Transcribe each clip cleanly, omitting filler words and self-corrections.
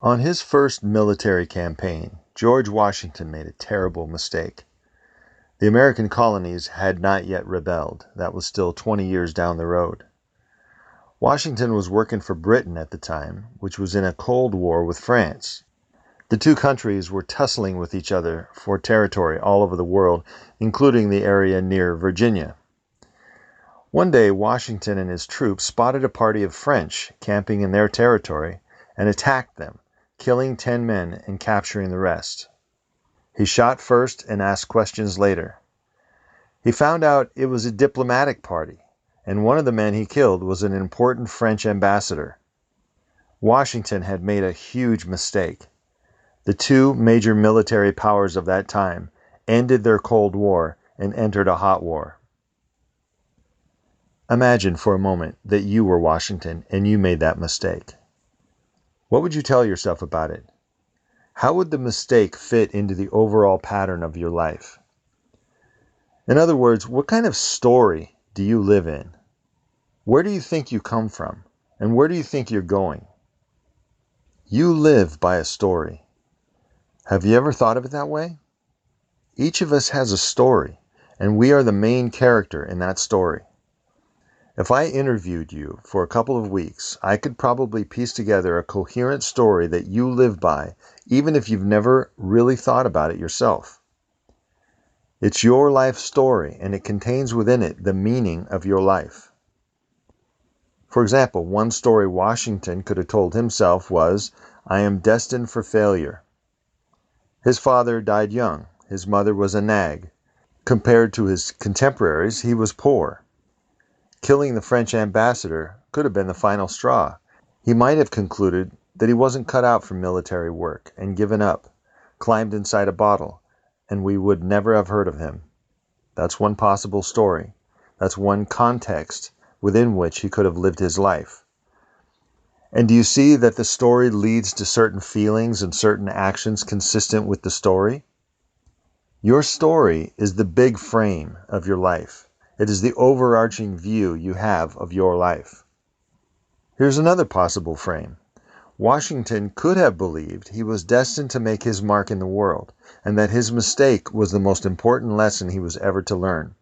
On his first military campaign, George Washington made a terrible mistake. The American colonies had not yet rebelled. That was still 20 years down the road. Washington was working for Britain at the time, which was in a Cold War with France. The two countries were tussling with each other for territory all over the world, including the area near Virginia. One day, Washington and his troops spotted a party of French camping in their territory and attacked them, killing 10 men and capturing the rest. He shot first and asked questions later. He found out it was a diplomatic party, and one of the men he killed was an important French ambassador. Washington had made a huge mistake. The two major military powers of that time ended their Cold War and entered a hot war. Imagine for a moment that you were Washington and you made that mistake. What would you tell yourself about it? How would the mistake fit into the overall pattern of your life? In other words, what kind of story do you live in? Where do you think you come from? And where do you think you're going? You live by a story. Have you ever thought of it that way? Each of us has a story, and we are the main character in that story. If I interviewed you for a couple of weeks, I could probably piece together a coherent story that you live by, even if you've never really thought about it yourself. It's your life story, and it contains within it the meaning of your life. For example, one story Washington could have told himself was, "I am destined for failure." His father died young. His mother was a nag. Compared to his contemporaries, he was poor. Killing the French ambassador could have been the final straw. He might have concluded that he wasn't cut out for military work and given up, climbed inside a bottle, and we would never have heard of him. That's one possible story. That's one context within which he could have lived his life. And do you see that the story leads to certain feelings and certain actions consistent with the story? Your story is the big frame of your life. It is the overarching view you have of your life. Here's another possible frame. Washington could have believed he was destined to make his mark in the world, and that his mistake was the most important lesson he was ever to learn.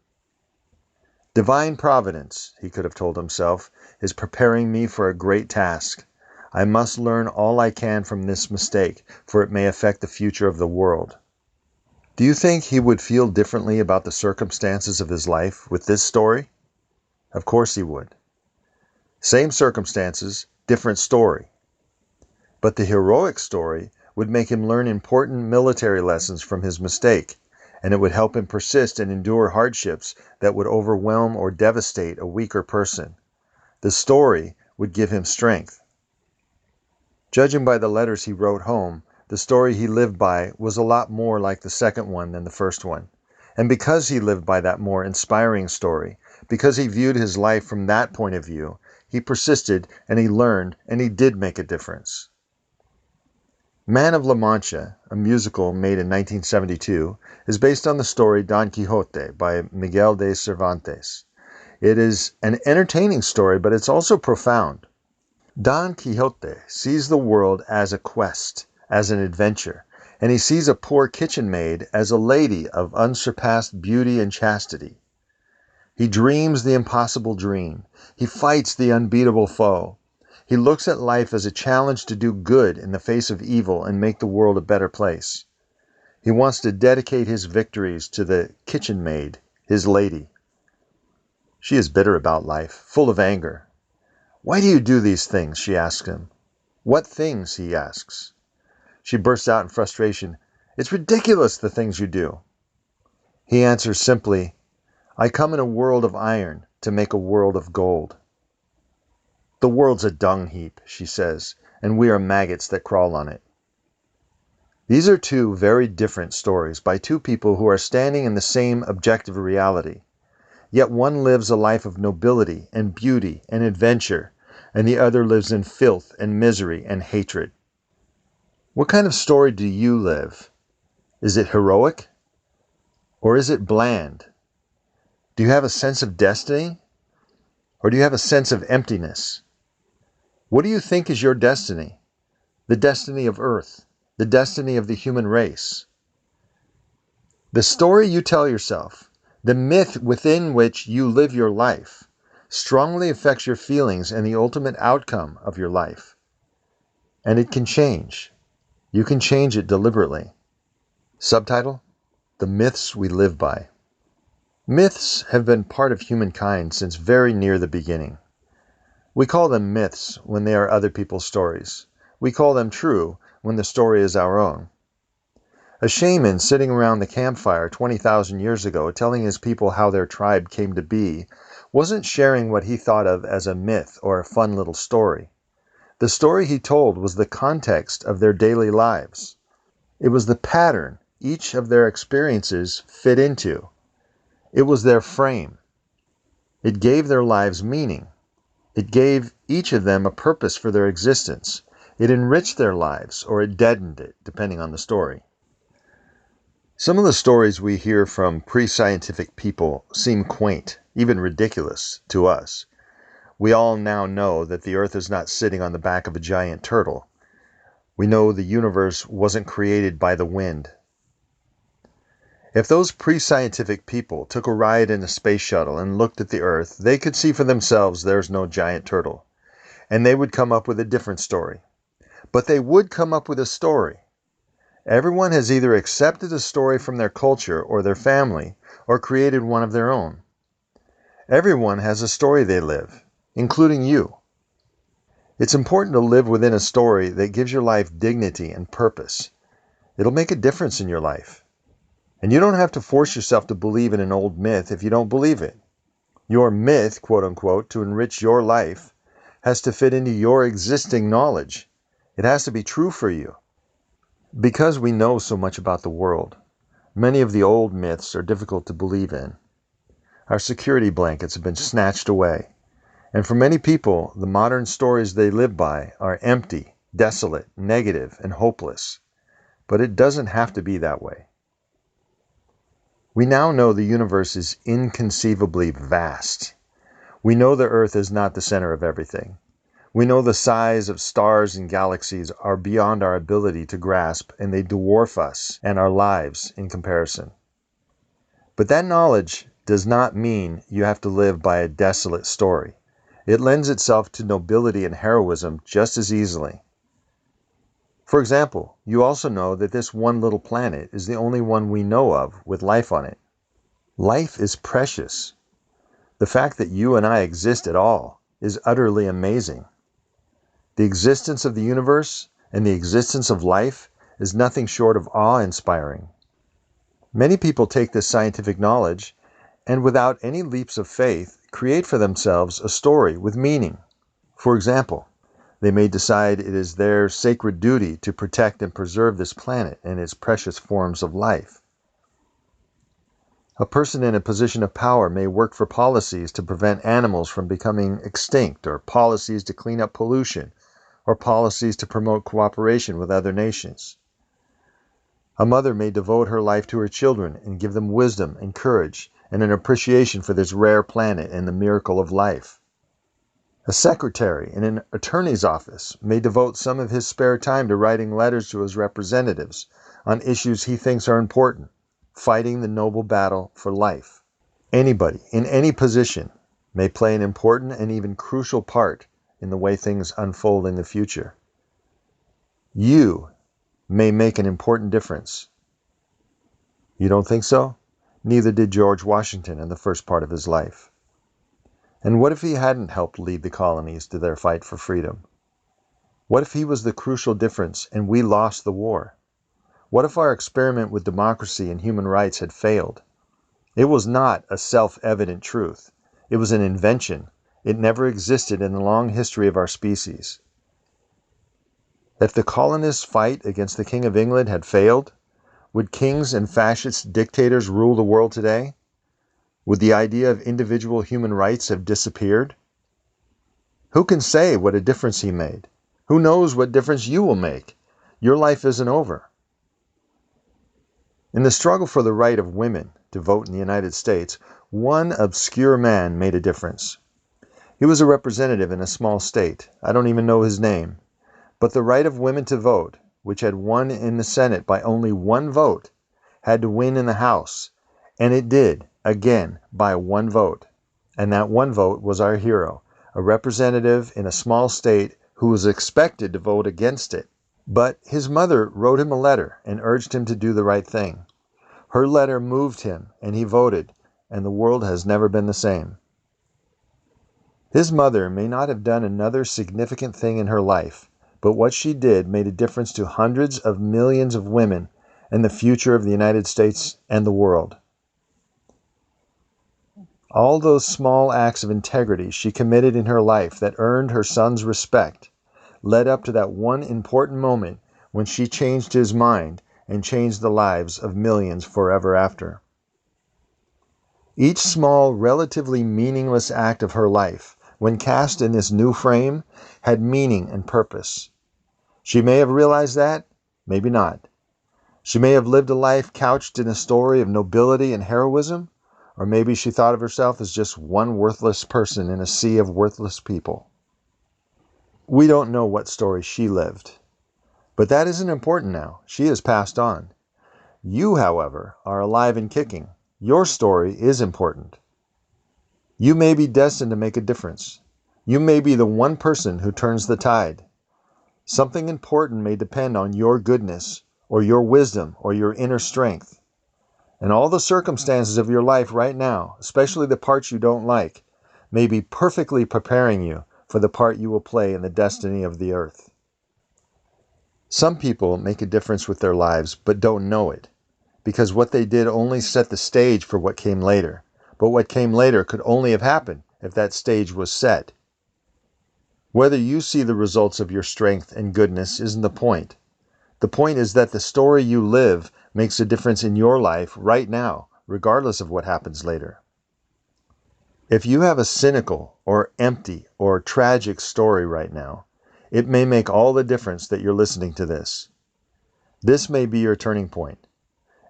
Divine Providence, he could have told himself, is preparing me for a great task. I must learn all I can from this mistake, for it may affect the future of the world. Do you think he would feel differently about the circumstances of his life with this story? Of course he would. Same circumstances, different story. But the heroic story would make him learn important military lessons from his mistake, and it would help him persist and endure hardships that would overwhelm or devastate a weaker person. The story would give him strength. Judging by the letters he wrote home, the story he lived by was a lot more like the second one than the first one. And because he lived by that more inspiring story, because he viewed his life from that point of view, he persisted and he learned and he did make a difference. Man of La Mancha, a musical made in 1972, is based on the story Don Quixote by Miguel de Cervantes. It is an entertaining story, but it's also profound. Don Quixote sees the world as a quest, as an adventure, and he sees a poor kitchen maid as a lady of unsurpassed beauty and chastity. He dreams the impossible dream. He fights the unbeatable foe. He looks at life as a challenge to do good in the face of evil and make the world a better place. He wants to dedicate his victories to the kitchen maid, his lady. She is bitter about life, full of anger. "Why do you do these things?" she asks him. "What things?" he asks. She bursts out in frustration. "It's ridiculous, the things you do." He answers simply, "I come in a world of iron to make a world of gold." "The world's a dung heap," she says, "and we are maggots that crawl on it." These are two very different stories by two people who are standing in the same objective reality. Yet one lives a life of nobility and beauty and adventure, and the other lives in filth and misery and hatred. What kind of story do you live? Is it heroic? Or is it bland? Do you have a sense of destiny? Or do you have a sense of emptiness? What do you think is your destiny? the destiny of Earth, the destiny of the human race. The story you tell yourself, the myth within which you live your life, strongly affects your feelings and the ultimate outcome of your life. And it can change. You can change it deliberately. Subtitle: The Myths We Live By. Myths have been part of humankind since very near the beginning. We call them myths when they are other people's stories. We call them true when the story is our own. A shaman sitting around the campfire 20,000 years ago telling his people how their tribe came to be wasn't sharing what he thought of as a myth or a fun little story. The story he told was the context of their daily lives. It was the pattern each of their experiences fit into. It was their frame. It gave their lives meaning. It gave each of them a purpose for their existence. It enriched their lives, or it deadened it, depending on the story. Some of the stories we hear from pre-scientific people seem quaint, even ridiculous, to us. We all now know that the Earth is not sitting on the back of a giant turtle. We know the universe wasn't created by the wind. If those pre-scientific people took a ride in a space shuttle and looked at the Earth, they could see for themselves there's no giant turtle. And they would come up with a different story. But they would come up with a story. Everyone has either accepted a story from their culture or their family, or created one of their own. Everyone has a story they live, including you. It's important to live within a story that gives your life dignity and purpose. It'll make a difference in your life. And you don't have to force yourself to believe in an old myth if you don't believe it. Your myth, quote unquote, to enrich your life, has to fit into your existing knowledge. It has to be true for you. Because we know so much about the world, many of the old myths are difficult to believe in. Our security blankets have been snatched away, and for many people, the modern stories they live by are empty, desolate, negative, and hopeless. But it doesn't have to be that way. We now know the universe is inconceivably vast. We know the Earth is not the center of everything. We know the size of stars and galaxies are beyond our ability to grasp, and they dwarf us and our lives in comparison. But that knowledge does not mean you have to live by a desolate story. It lends itself to nobility and heroism just as easily. For example, you also know that this one little planet is the only one we know of with life on it. Life is precious. The fact that you and I exist at all is utterly amazing. The existence of the universe and the existence of life is nothing short of awe-inspiring. Many people take this scientific knowledge and, without any leaps of faith, create for themselves a story with meaning. For example, they may decide it is their sacred duty to protect and preserve this planet and its precious forms of life. A person in a position of power may work for policies to prevent animals from becoming extinct, or policies to clean up pollution, or policies to promote cooperation with other nations. A mother may devote her life to her children and give them wisdom and courage and an appreciation for this rare planet and the miracle of life. A secretary in an attorney's office may devote some of his spare time to writing letters to his representatives on issues he thinks are important, fighting the noble battle for life. Anybody in any position may play an important and even crucial part in the way things unfold in the future. You may make an important difference. You don't think so? Neither did George Washington in the first part of his life. And what if he hadn't helped lead the colonies to their fight for freedom? What if he was the crucial difference and we lost the war? What if our experiment with democracy and human rights had failed? It was not a self-evident truth. It was an invention. It never existed in the long history of our species. If the colonists' fight against the King of England had failed, would kings and fascist dictators rule the world today? Would the idea of individual human rights have disappeared? Who can say what a difference he made? Who knows what difference you will make? Your life isn't over. In the struggle for the right of women to vote in the United States, one obscure man made a difference. He was a representative in a small state. I don't even know his name. But the right of women to vote, which had won in the Senate by only one vote, had to win in the House, and it did, again, by one vote. And that one vote was our hero, a representative in a small state who was expected to vote against it. But his mother wrote him a letter and urged him to do the right thing. Her letter moved him, and he voted, and the world has never been the same. His mother may not have done another significant thing in her life, but what she did made a difference to hundreds of millions of women and the future of the United States and the world. All those small acts of integrity she committed in her life that earned her son's respect led up to that one important moment when she changed his mind and changed the lives of millions forever after. Each small, relatively meaningless act of her life, when cast in this new frame, had meaning and purpose. She may have realized that, maybe not. She may have lived a life couched in a story of nobility and heroism, or maybe she thought of herself as just one worthless person in a sea of worthless people. We don't know what story she lived, but that isn't important now. She has passed on. You, however, are alive and kicking. Your story is important. You may be destined to make a difference. You may be the one person who turns the tide. Something important may depend on your goodness, or your wisdom, or your inner strength. And all the circumstances of your life right now, especially the parts you don't like, may be perfectly preparing you for the part you will play in the destiny of the earth. Some people make a difference with their lives but don't know it, because what they did only set the stage for what came later. But what came later could only have happened if that stage was set. Whether you see the results of your strength and goodness isn't the point. The point is that the story you live makes a difference in your life right now, regardless of what happens later. If you have a cynical or empty or tragic story right now, it may make all the difference that you're listening to this. This may be your turning point,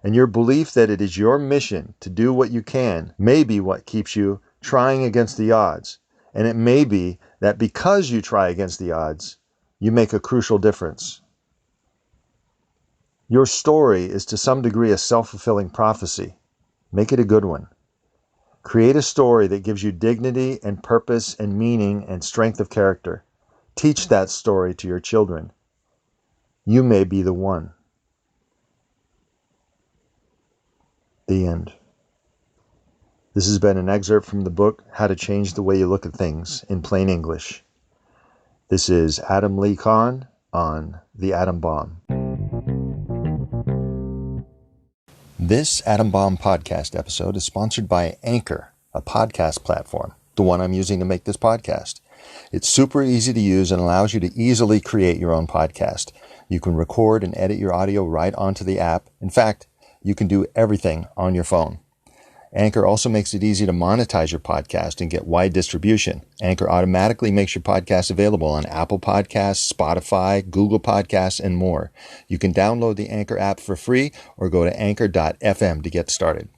and your belief that it is your mission to do what you can may be what keeps you trying against the odds, and it may be that because you try against the odds, you make a crucial difference. Your story is to some degree a self-fulfilling prophecy. Make it a good one. Create a story that gives you dignity and purpose and meaning and strength of character. Teach that story to your children. You may be the one. The end. This has been an excerpt from the book, How to Change the Way You Look at Things in Plain English. This is Adam Lee Kahn on The Atom Bomb. This Atom Bomb podcast episode is sponsored by Anchor, a podcast platform, the one I'm using to make this podcast. It's super easy to use and allows you to easily create your own podcast. You can record and edit your audio right onto the app. In fact, you can do everything on your phone. Anchor also makes it easy to monetize your podcast and get wide distribution. Anchor automatically makes your podcast available on Apple Podcasts, Spotify, Google Podcasts, and more. You can download the Anchor app for free or go to anchor.fm to get started.